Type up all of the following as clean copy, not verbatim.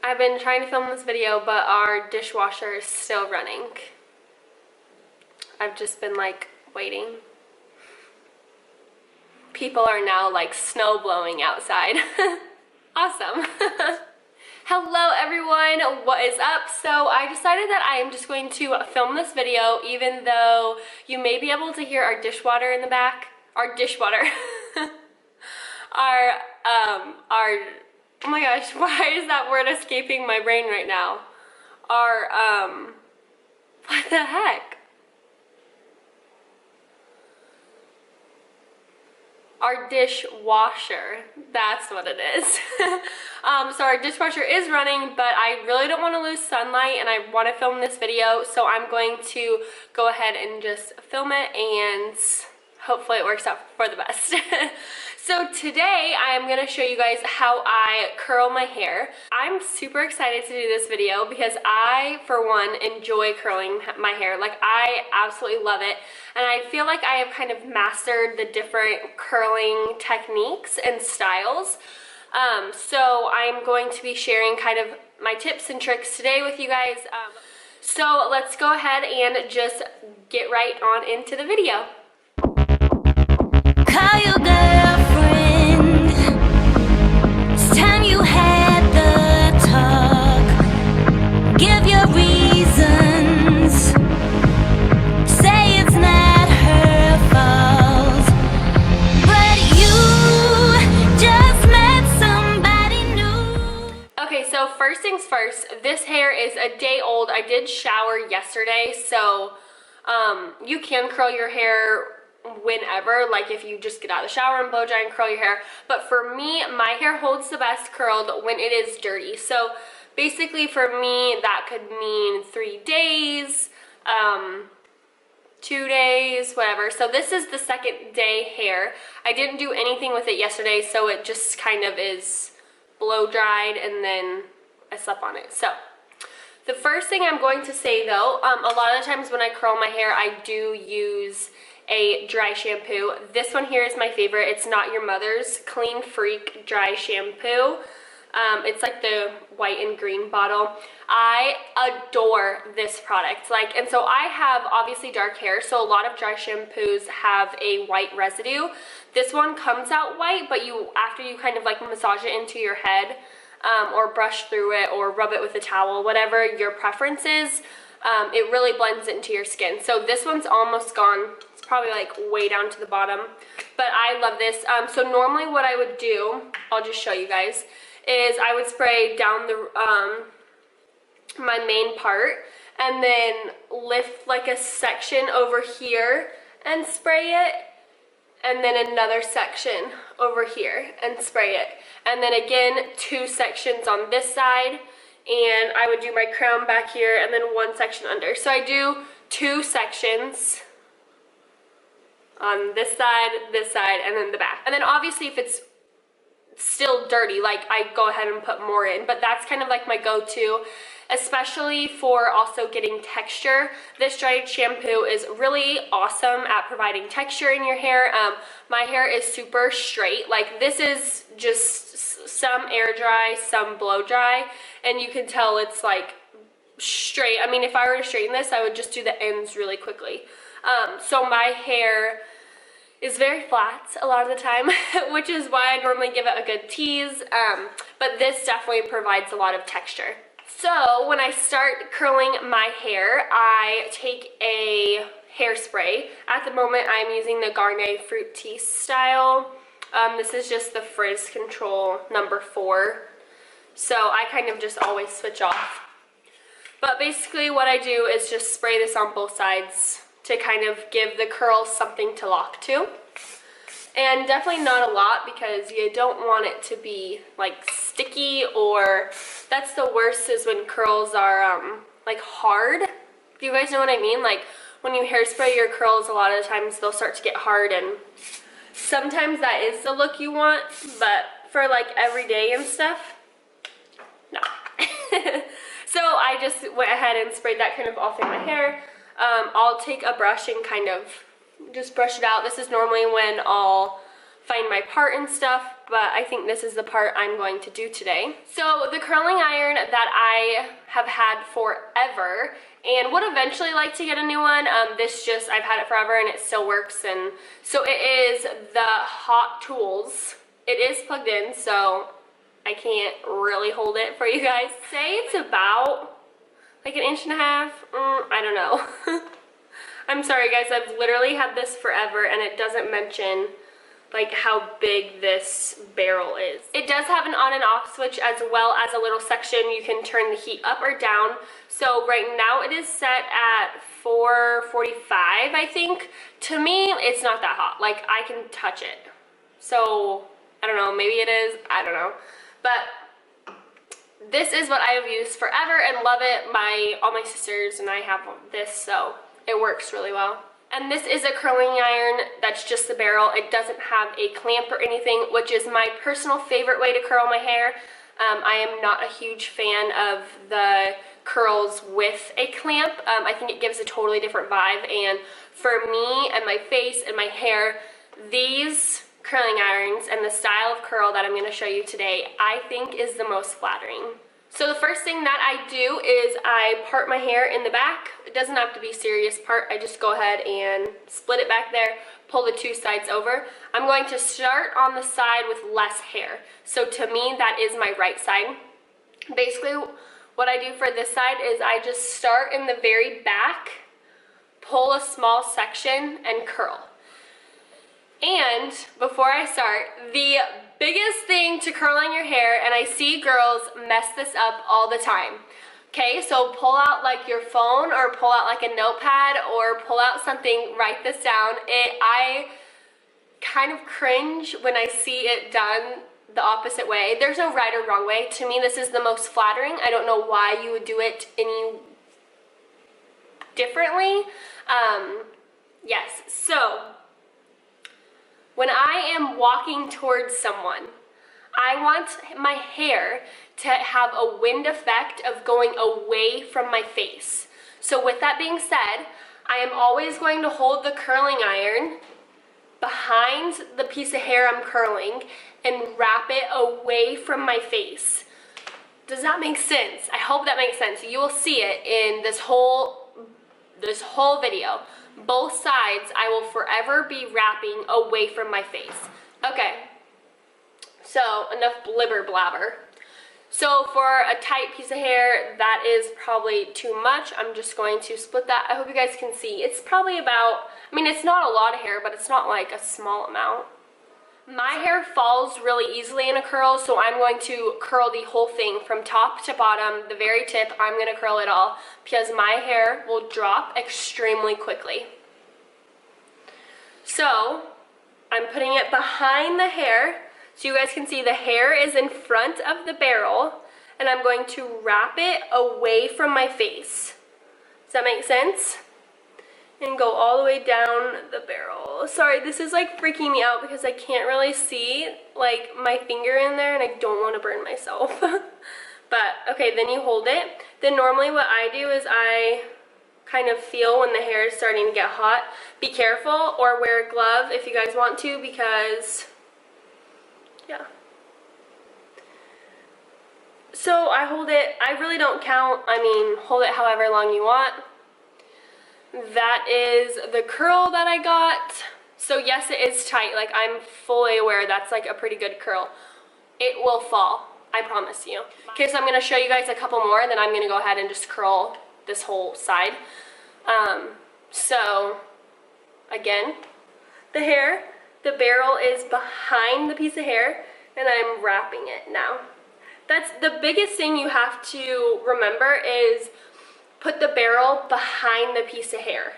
I've been trying to film this video, but our dishwasher is still running. I've just been like waiting. People are now like snow blowing outside. Awesome. Hello everyone, what is up? So I decided that I am just going to film this video even though you may be able to hear our dishwater in the back. Our dishwater. Oh my gosh, why is that word escaping my brain right now? What the heck? Our dishwasher, that's what it is. So our dishwasher is running, but I really don't want to lose sunlight and I want to film this video, so I'm going to go ahead and just film it and hopefully it works out for the best. So today I am going to show you guys how I curl my hair. I'm super excited to do this video because I, for one, enjoy curling my hair. Like, I absolutely love it. And I feel like I have kind of mastered the different curling techniques and styles. So I'm going to be sharing kind of my tips and tricks today with you guys. So let's go ahead and just get right on into the video. Call your girlfriend. It's time you had the talk. Give your reasons. Say it's not her fault, but you just met somebody new. Okay, so first things first, this hair is a day old. I did shower yesterday, so you can curl your hair whenever, like if you just get out of the shower and blow dry and curl your hair. But for me, my hair holds the best curled when it is dirty. So basically for me, that could mean 3 days, 2 days, whatever. So this is the second day hair. I didn't do anything with it yesterday, so it just kind of is blow dried and then I slept on it. So the first thing I'm going to say though, a lot of the times when I curl my hair, I do use a dry shampoo. This one here is my favorite. It's Not Your Mother's Clean Freak Dry Shampoo. It's like the white and green bottle. I adore this product. Like, and so I have obviously dark hair, so a lot of dry shampoos have a white residue. This one comes out white, but after you kind of like massage it into your head, or brush through it or rub it with a towel, whatever your preference is, it really blends it into your skin. So this one's almost gone. It's probably like way down to the bottom, but I love this. So normally what I would do, I'll just show you guys, is I would spray down the my main part and then lift like a section over here and spray it, and then another section over here and spray it, and then again 2 sections on this side, and I would do my crown back here and then 1 section under. So I do 2 sections on this side, and then the back. And then obviously if it's still dirty, like, I go ahead and put more in, but that's kind of like my go-to, especially for also getting texture. This dry shampoo is really awesome at providing texture in your hair. My hair is super straight. Like, this is just some air dry, some blow dry, and you can tell it's like straight. I mean, if I were to straighten this, I would just do the ends really quickly. So my hair is very flat a lot of the time, which is why I normally give it a good tease, but this definitely provides a lot of texture. So when I start curling my hair, I take a hairspray. At the moment, I'm using the Garnier Fructis style. This is just the Frizz Control number 4. So I kind of just always switch off. But basically what I do is just spray this on both sides to kind of give the curls something to lock to. And definitely not a lot because you don't want it to be like sticky, or that's the worst, is when curls are like hard. Do you guys know what I mean? Like when you hairspray your curls, a lot of the times they'll start to get hard, and sometimes that is the look you want, but for like everyday and stuff, no. So I just went ahead and sprayed that kind of all through my hair. I'll take a brush and kind of just brush it out. This is normally when I'll find my part and stuff. but I think this is the part I'm going to do today. So the curling iron that I have had forever and would eventually like to get a new one. I've had it forever and it still works. And so it is the Hot Tools. It is plugged in, so I can't really hold it for you guys. Say it's about like 1.5 inches. I don't know. I'm sorry guys, I've literally had this forever and it doesn't mention like how big this barrel is. It does have an on and off switch as well as a little section you can turn the heat up or down. So right now it is set at 445, I think. To me, it's not that hot. Like, I can touch it. So I don't know, maybe it is, I don't know. But this is what I have used forever and love it. All my sisters and I have this, so it works really well. And this is a curling iron that's just the barrel. It doesn't have a clamp or anything, which is my personal favorite way to curl my hair. I am not a huge fan of the curls with a clamp. I think it gives a totally different vibe, and for me and my face and my hair, these curling irons and the style of curl that I'm going to show you today, I think is the most flattering. So the first thing that I do is I part my hair in the back. It doesn't have to be serious part. I just go ahead and split it back there, pull the two sides over. I'm going to start on the side with less hair. So to me, that is my right side. Basically, what I do for this side is I just start in the very back, pull a small section, and curl. And before I start, the biggest thing to curling your hair, and I see girls mess this up all the time. Okay, so pull out like your phone or pull out like a notepad or pull out something, write this down. I kind of cringe when I see it done the opposite way. There's no right or wrong way. To me, this is the most flattering. I don't know why you would do it any differently. Yes, so when I am walking towards someone, I want my hair to have a wind effect of going away from my face. So with that being said, I am always going to hold the curling iron behind the piece of hair I'm curling and wrap it away from my face. Does that make sense? I hope that makes sense. You will see it in this whole video. Both sides I will forever be wrapping away from my face. Okay, so enough blibber blabber. So for a tight piece of hair, that is probably too much. I'm just going to split that. I hope you guys can see. It's probably about, I mean, it's not a lot of hair, but it's not like a small amount. My hair falls really easily in a curl, so I'm going to curl the whole thing from top to bottom. The very tip, I'm going to curl it all because my hair will drop extremely quickly. So I'm putting it behind the hair so you guys can see the hair is in front of the barrel, and I'm going to wrap it away from my face. Does that make sense? And go all the way down the barrel. Sorry, this is like freaking me out because I can't really see like my finger in there and I don't want to burn myself. But okay, then you hold it. Then normally what I do is I kind of feel when the hair is starting to get hot. Be careful or wear a glove if you guys want to, because yeah. So I hold it, I really don't count. I mean, hold it however long you want. That is the curl that I got. So yes, it is tight. Like, I'm fully aware that's like a pretty good curl. It will fall, I promise you. Okay, so I'm gonna show you guys a couple more, then I'm gonna go ahead and just curl this whole side. So again, the hair, the barrel is behind the piece of hair, and I'm wrapping it now. That's the biggest thing you have to remember, is put the barrel behind the piece of hair.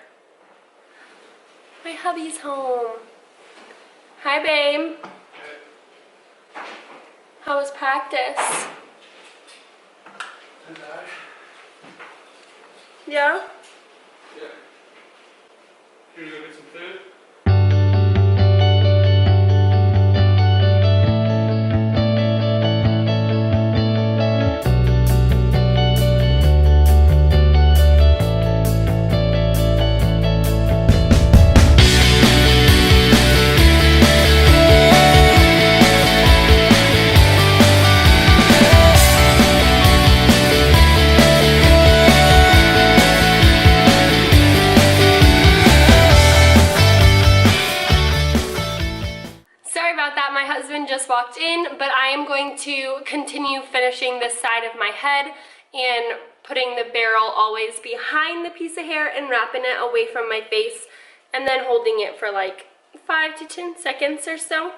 My hubby's home. Hi, babe. How was practice? Yeah? Yeah. Here, you go get some food? continue finishing this side of my head and putting the barrel always behind the piece of hair and wrapping it away from my face, and then holding it for like 5 to 10 seconds or so.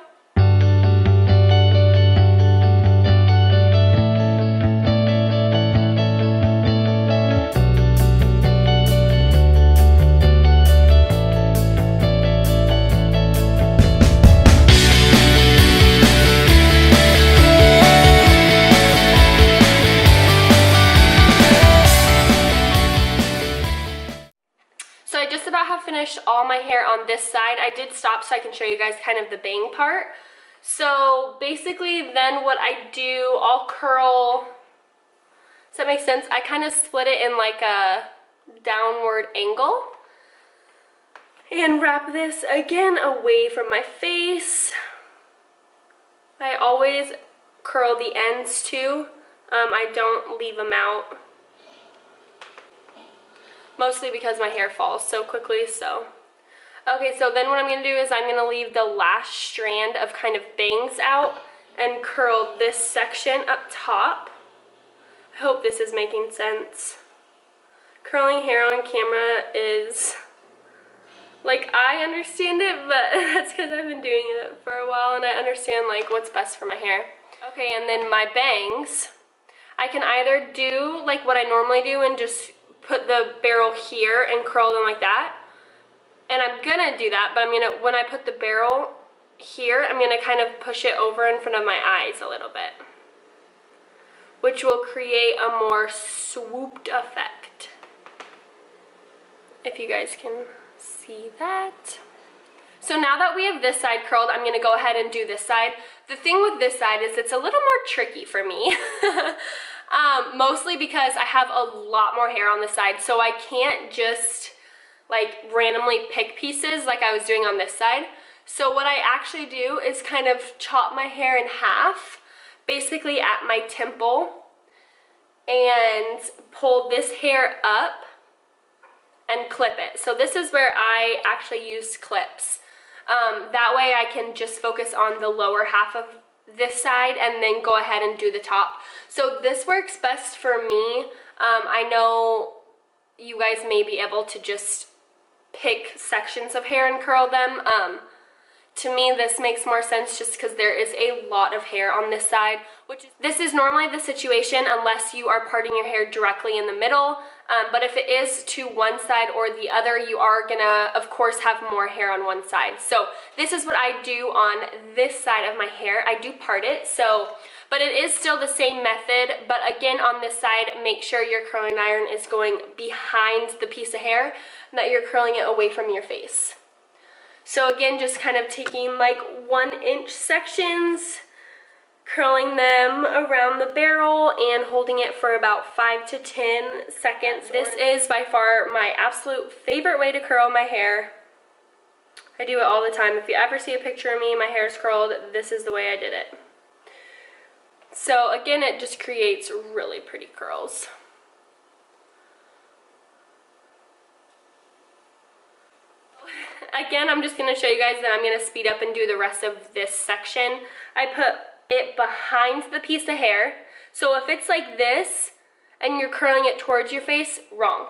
So I just about have finished all my hair on this side. I did stop so I can show you guys kind of the bang part. So basically then what I do, I'll curl, does that make sense? I kind of split it in like a downward angle and wrap this again away from my face. I always curl the ends too. I don't leave them out. Mostly because my hair falls so quickly, so. Okay, so then what I'm gonna do is I'm gonna leave the last strand of kind of bangs out and curl this section up top. I hope this is making sense. Curling hair on camera is, like, I understand it, but that's because I've been doing it for a while and I understand like what's best for my hair. Okay, and then my bangs, I can either do like what I normally do and just put the barrel here and curl them like that, and I'm gonna do that, but when I put the barrel here, I'm gonna kind of push it over in front of my eyes a little bit, which will create a more swooped effect, if you guys can see that. So now that we have this side curled, I'm gonna go ahead and do this side. The thing with this side is it's a little more tricky for me. Mostly because I have a lot more hair on the side, so I can't just like randomly pick pieces like I was doing on this side. So what I actually do is kind of chop my hair in half, basically at my temple, and pull this hair up and clip it. So this is where I actually use clips. That way I can just focus on the lower half of this side and then go ahead and do the top. So this works best for me. I know you guys may be able to just pick sections of hair and curl them. To me, this makes more sense just because there is a lot of hair on this side, this is normally the situation unless you are parting your hair directly in the middle. But if it is to one side or the other, you are gonna, of course, have more hair on one side. So this is what I do on this side of my hair. I do part it, but it is still the same method. But again, on this side, make sure your curling iron is going behind the piece of hair and that you're curling it away from your face. So again, just kind of taking like 1-inch sections, curling them around the barrel and holding it for about 5 to 10 seconds. This is by far my absolute favorite way to curl my hair. I do it all the time. If you ever see a picture of me, my hair is curled, this is the way I did it. So again, it just creates really pretty curls. Again, I'm just going to show you guys that I'm going to speed up and do the rest of this section. I put it behind the piece of hair. So if it's like this and you're curling it towards your face, wrong.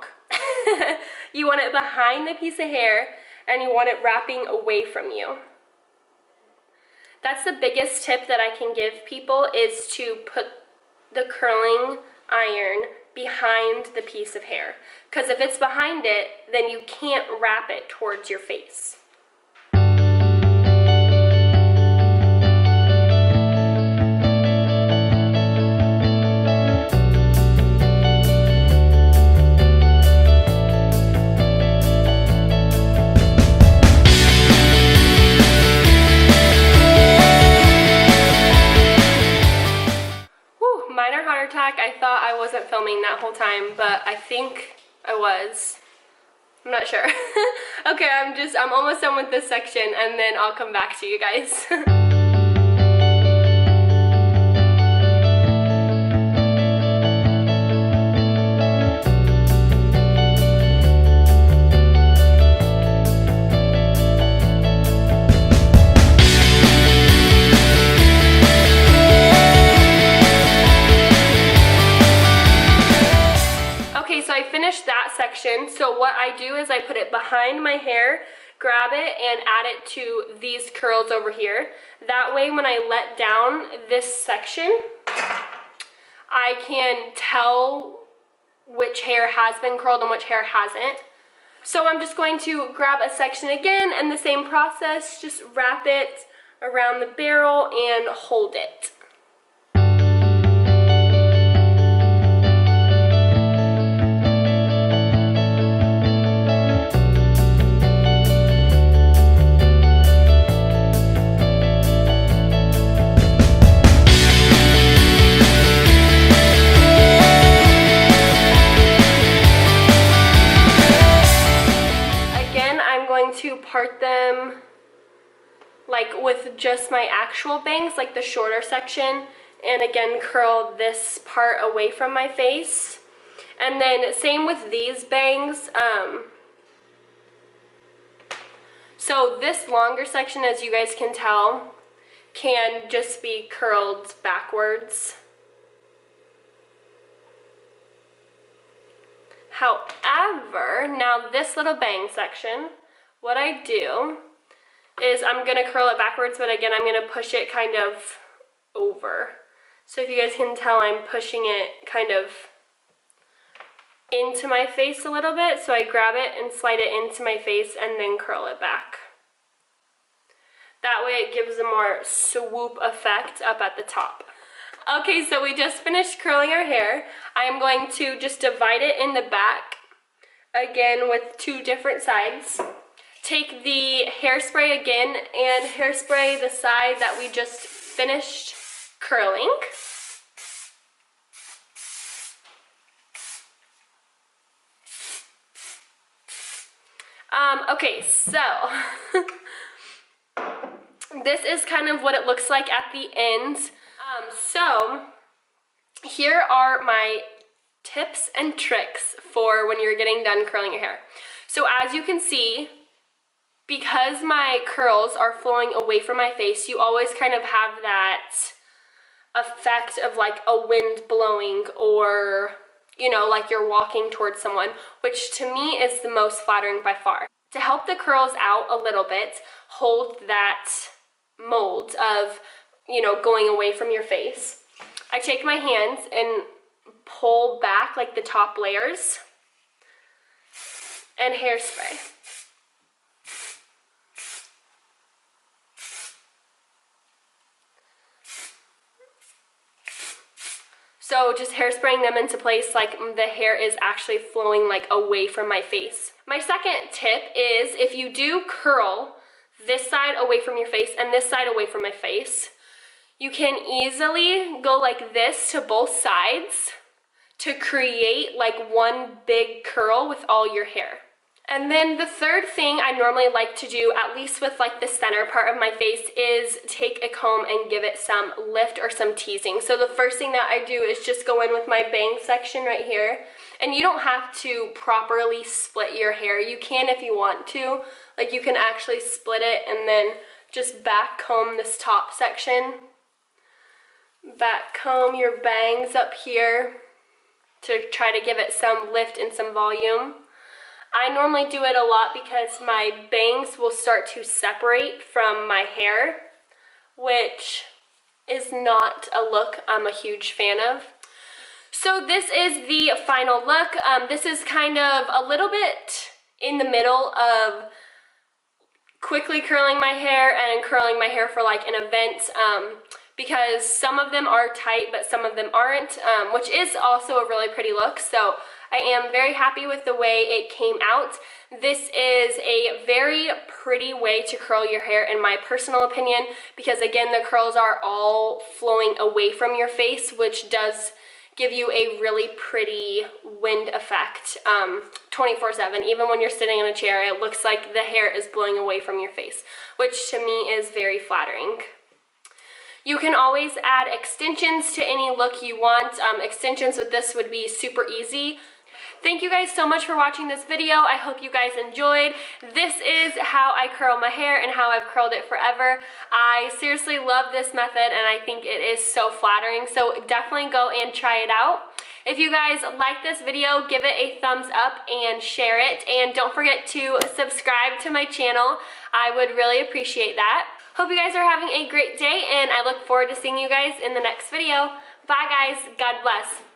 You want it behind the piece of hair and you want it wrapping away from you. That's the biggest tip that I can give people, is to put the curling iron behind the piece of hair. Because if it's behind it, then you can't wrap it towards your face. Minor heart attack. I thought I wasn't filming that whole time, but I think I was. I'm not sure. Okay, I'm almost done with this section and then I'll come back to you guys. so I finished that section. So what I do is I put it behind my hair, grab it, and add it to these curls over here. That way when I let down this section, I can tell which hair has been curled and which hair hasn't. So I'm just going to grab a section again, and the same process, just wrap it around the barrel and hold it. To part them like with just my actual bangs, like the shorter section, and again curl this part away from my face. And then same with these bangs. So this longer section, as you guys can tell, can just be curled backwards. However, now this little bang section, what I do is I'm going to curl it backwards, but again, I'm going to push it kind of over. So if you guys can tell, I'm pushing it kind of into my face a little bit. So I grab it and slide it into my face and then curl it back. That way it gives a more swoop effect up at the top. Okay, so we just finished curling our hair. I am going to just divide it in the back, again with two different sides. Take the hairspray again and hairspray the side that we just finished curling. Okay, so this is kind of what it looks like at the ends. So here are my tips and tricks for when you're getting done curling your hair. So as you can see, because my curls are flowing away from my face, you always kind of have that effect of like a wind blowing, or, you know, like you're walking towards someone, which to me is the most flattering by far. To help the curls out a little bit, hold that mold of, you know, going away from your face. I take my hands and pull back like the top layers and hairspray. So just hairspraying them into place like the hair is actually flowing like away from my face. My second tip is, if you do curl this side away from your face and this side away from my face, you can easily go like this to both sides to create like one big curl with all your hair. And then the third thing I normally like to do, at least with like the center part of my face, is take a comb and give it some lift or some teasing. So the first thing that I do is just go in with my bang section right here. And you don't have to properly split your hair. You can if you want to. Like you can actually split it and then just back comb this top section. Back comb your bangs up here to try to give it some lift and some volume. I normally do it a lot because my bangs will start to separate from my hair, which is not a look I'm a huge fan of. So this is the final look. This is kind of a little bit in the middle of quickly curling my hair and curling my hair for like an event, because some of them are tight but some of them aren't, which is also a really pretty look. So I am very happy with the way it came out. This is a very pretty way to curl your hair in my personal opinion, because again, the curls are all flowing away from your face, which does give you a really pretty wind effect 24/7. Even when you're sitting in a chair, it looks like the hair is blowing away from your face, which to me is very flattering. You can always add extensions to any look you want. Extensions with this would be super easy. Thank you guys so much for watching this video. I hope you guys enjoyed. This is how I curl my hair and how I've curled it forever. I seriously love this method and I think it is so flattering. So definitely go and try it out. If you guys like this video, give it a thumbs up and share it. And don't forget to subscribe to my channel. I would really appreciate that. Hope you guys are having a great day, and I look forward to seeing you guys in the next video. Bye guys, God bless.